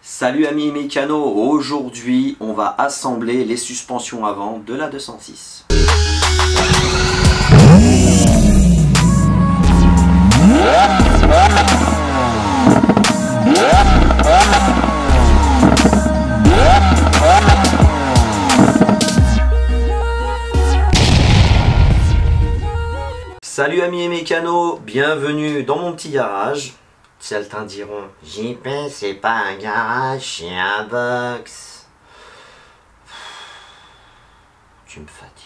Salut amis mécanos, aujourd'hui on va assembler les suspensions avant de la 206. Salut amis mécanos, bienvenue dans mon petit garage. Certains diront, JP c'est pas un garage, c'est un box. Tu me fatigues.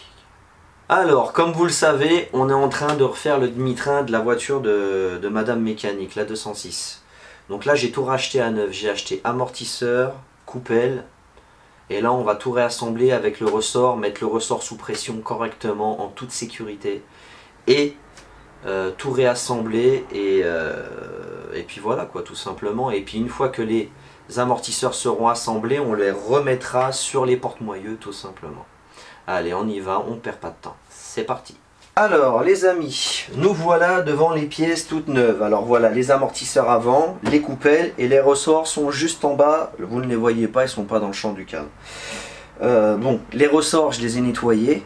Alors, comme vous le savez, on est en train de refaire le demi-train de la voiture de Madame Mécanique, la 206. Donc là j'ai tout racheté à neuf, j'ai acheté amortisseur, coupelle. Et là on va tout réassembler avec le ressort, mettre le ressort sous pression correctement, en toute sécurité. Et tout réassembler et puis voilà quoi, tout simplement. Et puis une fois que les amortisseurs seront assemblés, on les remettra sur les porte-moyeux tout simplement. Allez, on y va, on perd pas de temps, c'est parti. Alors les amis, nous voilà devant les pièces toutes neuves. Alors voilà, les amortisseurs avant, les coupelles et les ressorts sont juste en bas. Vous ne les voyez pas, ils sont pas dans le champ du cadre. Bon, les ressorts je les ai nettoyés.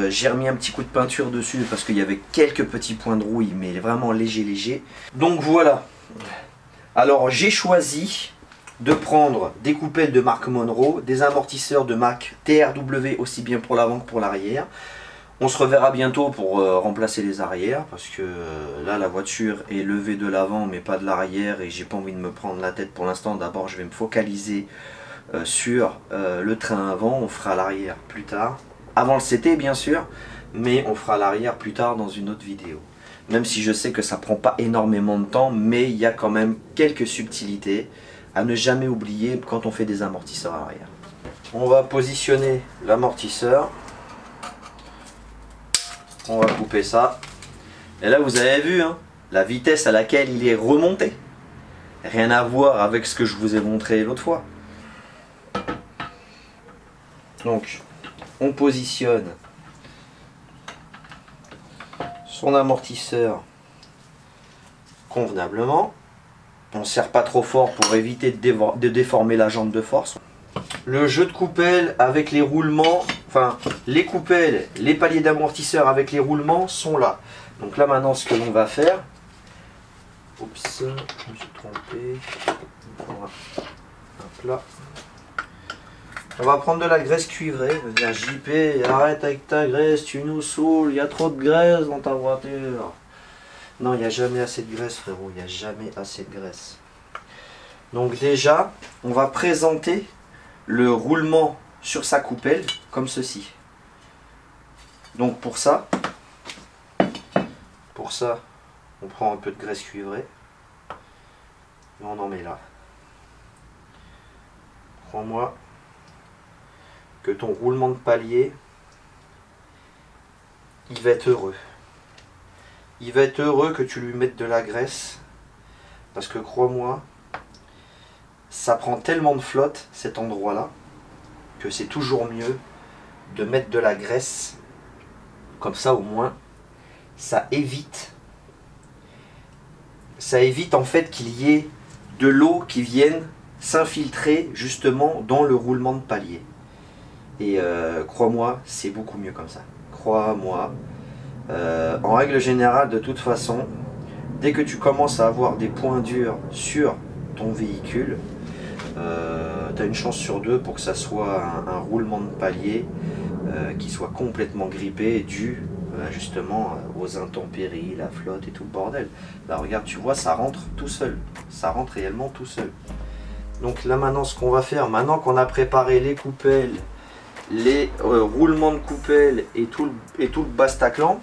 J'ai remis un petit coup de peinture dessus parce qu'il y avait quelques petits points de rouille, mais vraiment léger. Donc voilà. Alors j'ai choisi de prendre des coupelles de marque Monroe, des amortisseurs de marque TRW aussi bien pour l'avant que pour l'arrière. On se reverra bientôt pour remplacer les arrières parce que là la voiture est levée de l'avant mais pas de l'arrière et j'ai pas envie de me prendre la tête pour l'instant. D'abord je vais me focaliser sur le train avant, on fera l'arrière plus tard. Avant le CT bien sûr, mais on fera l'arrière plus tard dans une autre vidéo. Même si je sais que ça prend pas énormément de temps, mais il y a quand même quelques subtilités à ne jamais oublier quand on fait des amortisseurs arrière. On va positionner l'amortisseur. On va couper ça. Et là vous avez vu hein, la vitesse à laquelle il est remonté. Rien à voir avec ce que je vous ai montré l'autre fois. Donc on positionne son amortisseur convenablement. On ne serre pas trop fort pour éviter de déformer la jambe de force. Le jeu de coupelle avec les roulements, enfin les coupelles, les paliers d'amortisseur avec les roulements sont là. Donc là maintenant ce que l'on va faire, oups, je me suis trompé, hop là. On va prendre de la graisse cuivrée. On va dire JP, arrête avec ta graisse, tu nous saoules, il y a trop de graisse dans ta voiture. Non, il n'y a jamais assez de graisse frérot, il n'y a jamais assez de graisse. Donc déjà, on va présenter le roulement sur sa coupelle comme ceci. Donc pour ça, on prend un peu de graisse cuivrée et on en met là. Crois-moi que ton roulement de palier, il va être heureux. Il va être heureux que tu lui mettes de la graisse, parce que crois-moi, ça prend tellement de flotte cet endroit-là, que c'est toujours mieux de mettre de la graisse, comme ça au moins, ça évite en fait qu'il y ait de l'eau qui vienne s'infiltrer justement dans le roulement de palier. Et crois-moi, c'est beaucoup mieux comme ça. Crois-moi. En règle générale, de toute façon, dès que tu commences à avoir des points durs sur ton véhicule, tu as une chance sur deux pour que ça soit un roulement de palier qui soit complètement grippé, dû justement aux intempéries, la flotte et tout le bordel. Là, regarde, tu vois, ça rentre tout seul. Ça rentre réellement tout seul. Donc là, maintenant, ce qu'on va faire, maintenant qu'on a préparé les coupelles, les roulements de coupelle et tout le Bastaclan,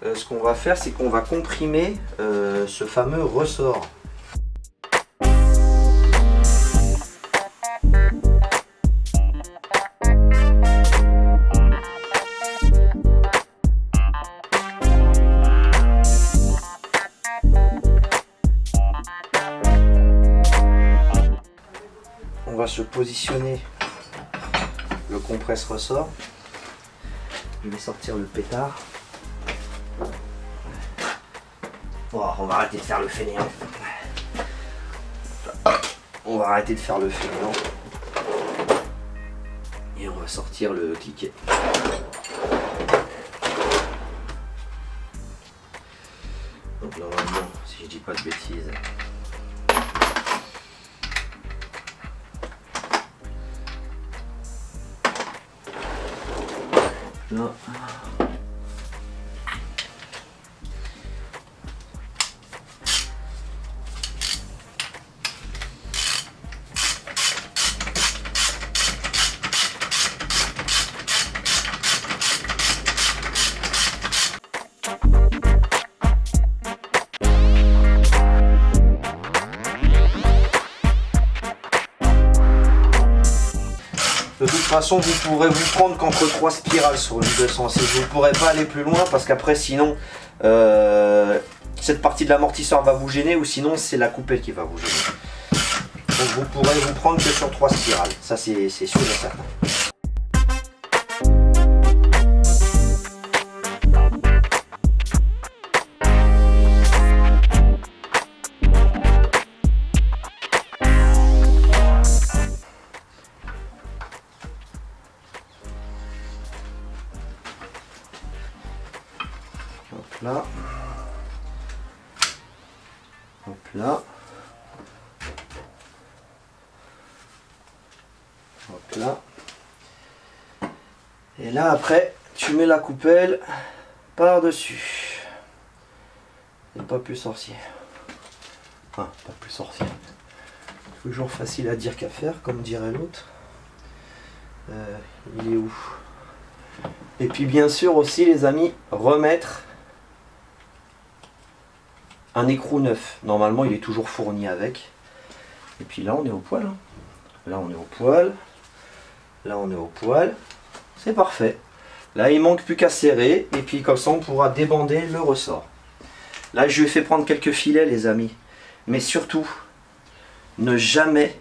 ce qu'on va faire c'est qu'on va comprimer ce fameux ressort. On va se positionner le compresse ressort. Je vais sortir le pétard. Bon, on va arrêter de faire le fainéant. On va arrêter de faire le fainéant. Et on va sortir le cliquet. Donc normalement, si je dis pas de bêtises. Là. De toute façon, vous pourrez vous prendre qu'entre 3 spirales sur une 206. Vous ne pourrez pas aller plus loin parce qu'après, sinon, cette partie de l'amortisseur va vous gêner ou sinon, c'est la coupelle qui va vous gêner. Donc, vous pourrez vous prendre que sur 3 spirales. Ça, c'est sûr et certain. Hop là. Hop là. Hop là. Et là après, tu mets la coupelle par-dessus. Et pas plus sorcier. Enfin, pas plus sorcier. Toujours facile à dire qu'à faire, comme dirait l'autre. Il est où? Et puis bien sûr aussi les amis, remettre un écrou neuf. Normalement il est toujours fourni avec. Et puis là on est au poil. Hein. Là on est au poil. Là on est au poil. C'est parfait. Là il manque plus qu'à serrer. Et puis comme ça on pourra débander le ressort. Là je lui ai fait prendre quelques filets les amis. Mais surtout, ne jamais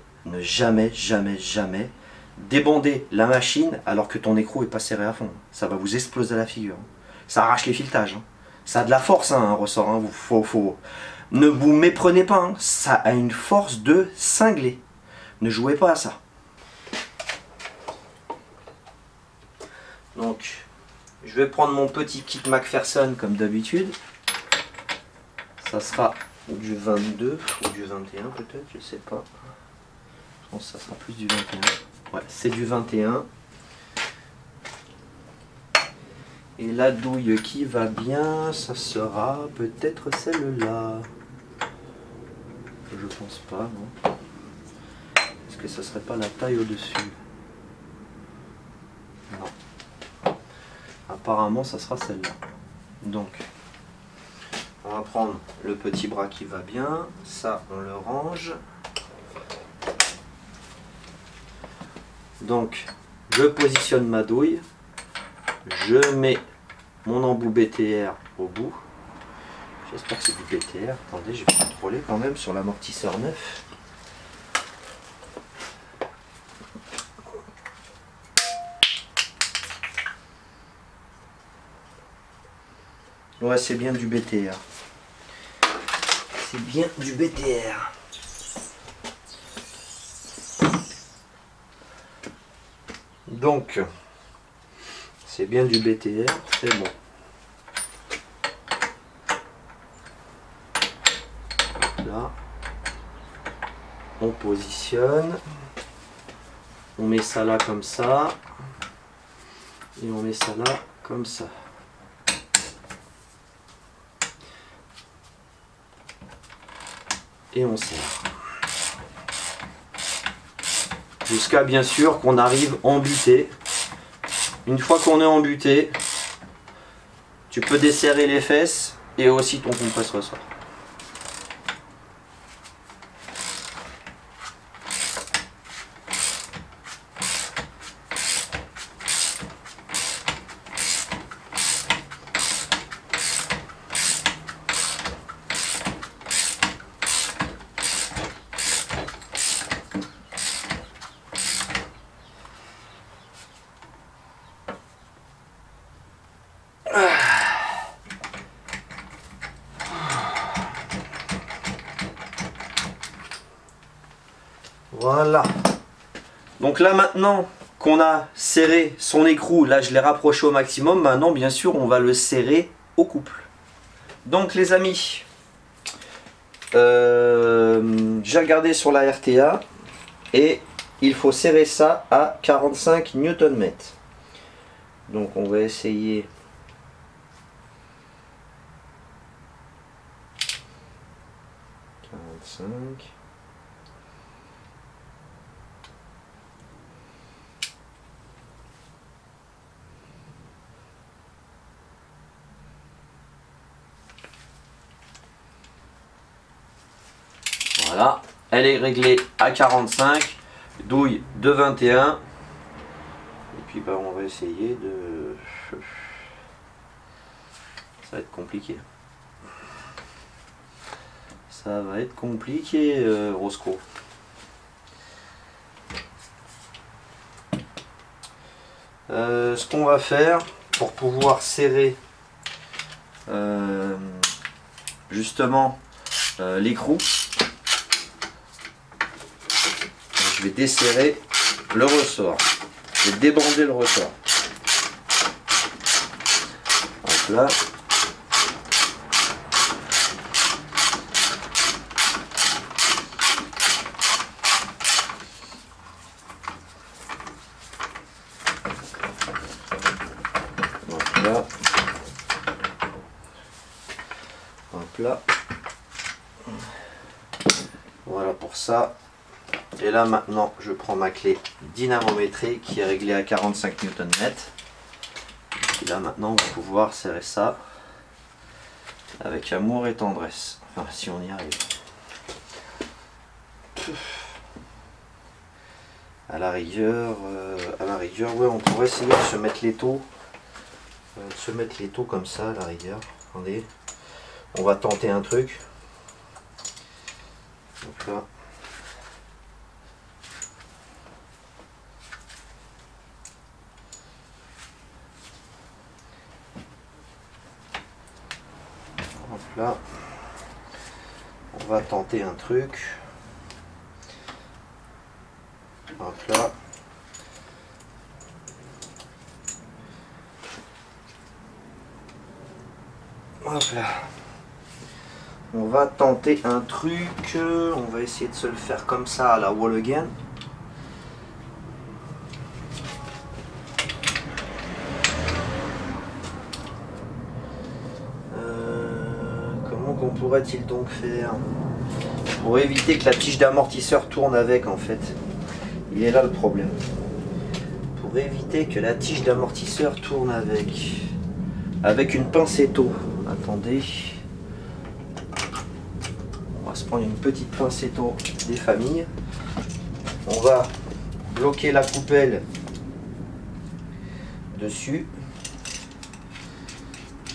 débander la machine alors que ton écrou est pas serré à fond. Ça va vous exploser la figure. Ça arrache les filetages. Hein. Ça a de la force hein, un ressort. Hein. Ne vous méprenez pas. Hein. Ça a une force de cingler. Ne jouez pas à ça. Donc, je vais prendre mon petit kit McPherson comme d'habitude. Ça sera du 22 ou du 21 peut-être, je sais pas. Je pense que ça sera plus du 21. Ouais, c'est du 21. Et la douille qui va bien, ça sera peut-être celle-là. Je pense pas, non. Est-ce que ça serait pas la taille au-dessus? Non. Apparemment, ça sera celle-là. Donc, on va prendre le petit bras qui va bien. Ça, on le range. Donc, je positionne ma douille, je mets mon embout BTR au bout. J'espère que c'est du BTR. Attendez, je vais contrôler quand même sur l'amortisseur neuf. Ouais, c'est bien du BTR. C'est bien du BTR. Donc, c'est bien du BTR, c'est bon. Là, on positionne. On met ça là comme ça. Et on met ça là comme ça. Et on serre. Jusqu'à bien sûr qu'on arrive en butée. Une fois qu'on est en butée, tu peux desserrer les fesses et aussi ton compresse ressort. Voilà. Donc là maintenant qu'on a serré son écrou, là je l'ai rapproché au maximum, maintenant bien sûr on va le serrer au couple. Donc les amis, j'ai regardé sur la RTA et il faut serrer ça à 45 Nm. Donc on va essayer. Voilà, elle est réglée à 45, douille de 21. Et puis bah, on va essayer de... Ça va être compliqué. Ça va être compliqué, Roscoe. Ce qu'on va faire pour pouvoir serrer justement l'écrou, je vais desserrer le ressort. Je vais débander le ressort. Donc là. Donc là. Hop là. Voilà pour ça. Et là maintenant je prends ma clé dynamométrique qui est réglée à 45 Nm. Et là maintenant on va pouvoir serrer ça avec amour et tendresse. Enfin si on y arrive. À la rigueur, ouais, on pourrait essayer de se mettre l'étau. Comme ça à la rigueur. Attendez. On va tenter un truc. Donc là. Là, on va tenter un truc. Hop là. Hop là. On va tenter un truc. On va essayer de se le faire comme ça à la wall again. Comment pourrait-il donc faire pour éviter que la tige d'amortisseur tourne avec en fait? Il est là le problème. Pour éviter que la tige d'amortisseur tourne avec une pincetto. Attendez. On va se prendre une petite pincetto des familles. On va bloquer la coupelle dessus.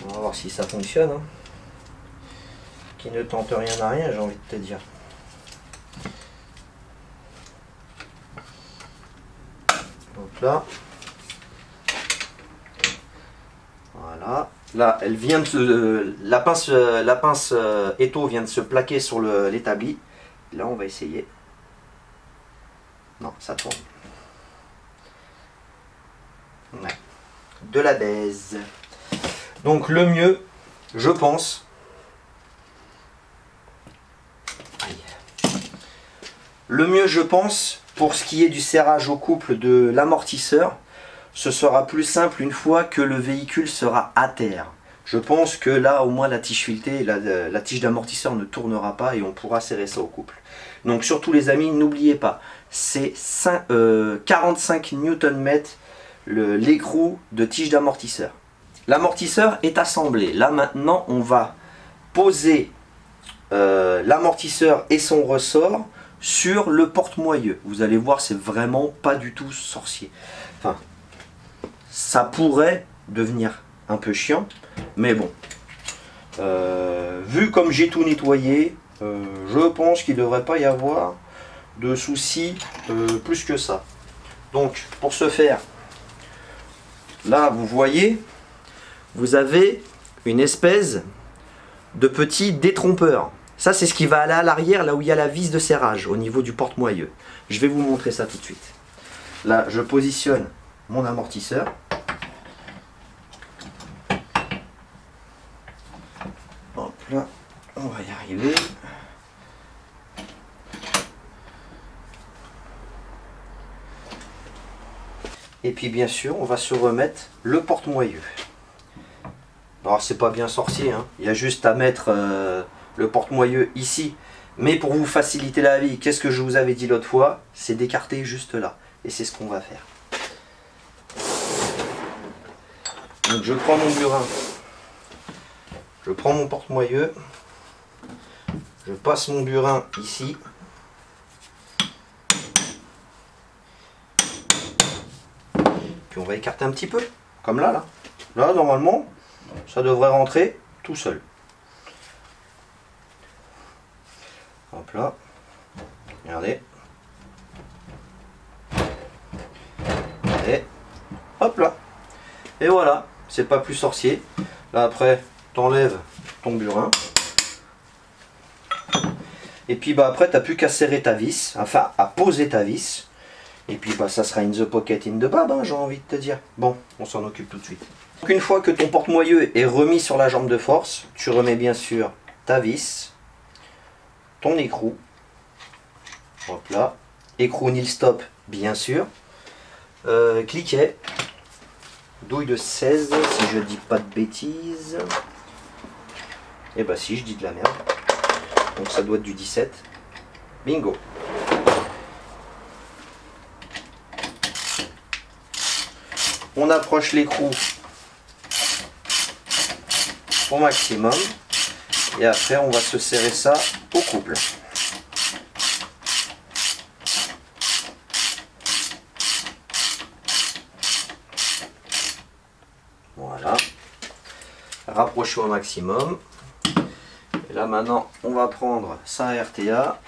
On va voir si ça fonctionne. Hein. Qui ne tente rien à rien, j'ai envie de te dire. Donc là. Voilà. Là, elle vient de se, la pince étau vient de se plaquer sur l'établi. Là, on va essayer. Non, ça tourne. Ouais. De la baise. Donc le mieux, je pense. Le mieux, je pense, pour ce qui est du serrage au couple de l'amortisseur, ce sera plus simple une fois que le véhicule sera à terre. Je pense que là, au moins, la tige filetée, la tige d'amortisseur ne tournera pas et on pourra serrer ça au couple. Donc surtout les amis, n'oubliez pas, c'est 45 Nm l'écrou de tige d'amortisseur. L'amortisseur est assemblé. Là maintenant, on va poser l'amortisseur et son ressort sur le porte-moyeu. Vous allez voir, c'est vraiment pas du tout sorcier. Enfin, ça pourrait devenir un peu chiant, mais bon. Vu comme j'ai tout nettoyé, je pense qu'il ne devrait pas y avoir de soucis plus que ça. Donc, pour ce faire, là, vous voyez, vous avez une espèce de petit détrompeur. Ça, c'est ce qui va aller à l'arrière, là où il y a la vis de serrage, au niveau du porte-moyeu. Je vais vous montrer ça tout de suite. Là, je positionne mon amortisseur. Hop là, on va y arriver. Et puis bien sûr, on va se remettre le porte-moyeu. Alors c'est pas bien sorcier, hein. Il y a juste à mettre le porte-moyeu ici. Mais pour vous faciliter la vie, qu'est-ce que je vous avais dit l'autre fois? C'est d'écarter juste là. Et c'est ce qu'on va faire. Donc je prends mon burin. Je prends mon porte-moyeu. Je passe mon burin ici. Puis on va écarter un petit peu. Comme là, là. Là, normalement, ça devrait rentrer tout seul. Hop là. Regardez. Et hop là. Et voilà. C'est pas plus sorcier. Là après, t'enlèves ton burin. Et puis bah après, t'as plus qu'à serrer ta vis. Enfin, à poser ta vis. Et puis bah ça sera in the pocket, in the bab, hein, j'ai envie de te dire. Bon, on s'en occupe tout de suite. Donc une fois que ton porte-moyeu est remis sur la jambe de force, tu remets bien sûr ta vis, ton écrou, hop là, écrou nil stop bien sûr, cliquet, douille de 16 si je dis pas de bêtises, et bah si je dis de la merde, donc ça doit être du 17, bingo. On approche l'écrou au maximum et après on va se serrer ça au couple. Voilà. Rapprocher au maximum. Et là maintenant on va prendre sa RTA.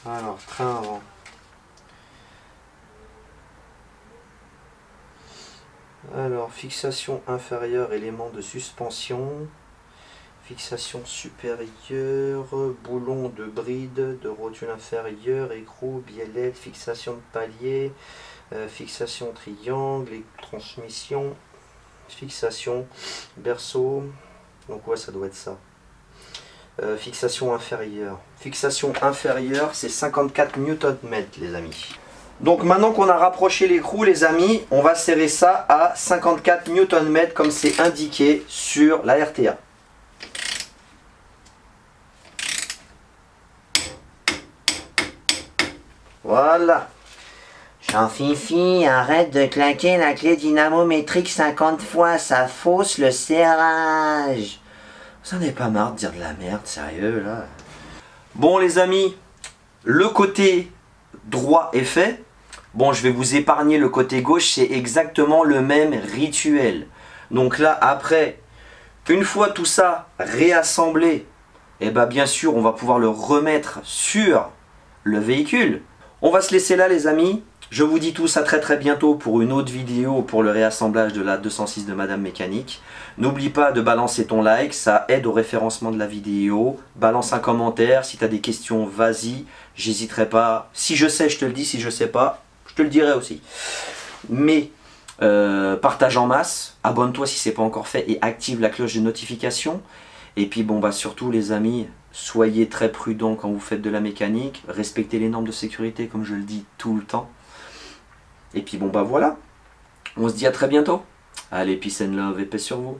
Alors, train avant. Alors, fixation inférieure, élément de suspension. Fixation supérieure, boulon de bride, de rotule inférieure, écrou, biellette, fixation de palier, fixation triangle, et transmission, fixation, berceau. Donc ouais, ça doit être ça. Fixation inférieure. Fixation inférieure, c'est 54 Nm, les amis. Donc maintenant qu'on a rapproché l'écrou, les amis, on va serrer ça à 54 Nm comme c'est indiqué sur la RTA. Voilà. Jean-Fifi, arrête de claquer la clé dynamométrique 50 fois, ça fausse le serrage. Vous en avez pas marre de dire de la merde, sérieux là? Bon les amis, le côté droit est fait. Bon, je vais vous épargner le côté gauche, c'est exactement le même rituel. Donc là, après, une fois tout ça réassemblé, et bien bien sûr, on va pouvoir le remettre sur le véhicule. On va se laisser là les amis. Je vous dis tous à très bientôt pour une autre vidéo pour le réassemblage de la 206 de Madame Mécanique. N'oublie pas de balancer ton like, ça aide au référencement de la vidéo. Balance un commentaire, si tu as des questions, vas-y, j'hésiterai pas. Si je sais, je te le dis, si je sais pas, je te le dirai aussi. Mais partage en masse, abonne-toi si ce n'est pas encore fait et active la cloche de notification. Et puis bon bah surtout les amis, soyez très prudents quand vous faites de la mécanique, respectez les normes de sécurité comme je le dis tout le temps. Et puis bon bah voilà, on se dit à très bientôt. Allez, peace and love et paix sur vous.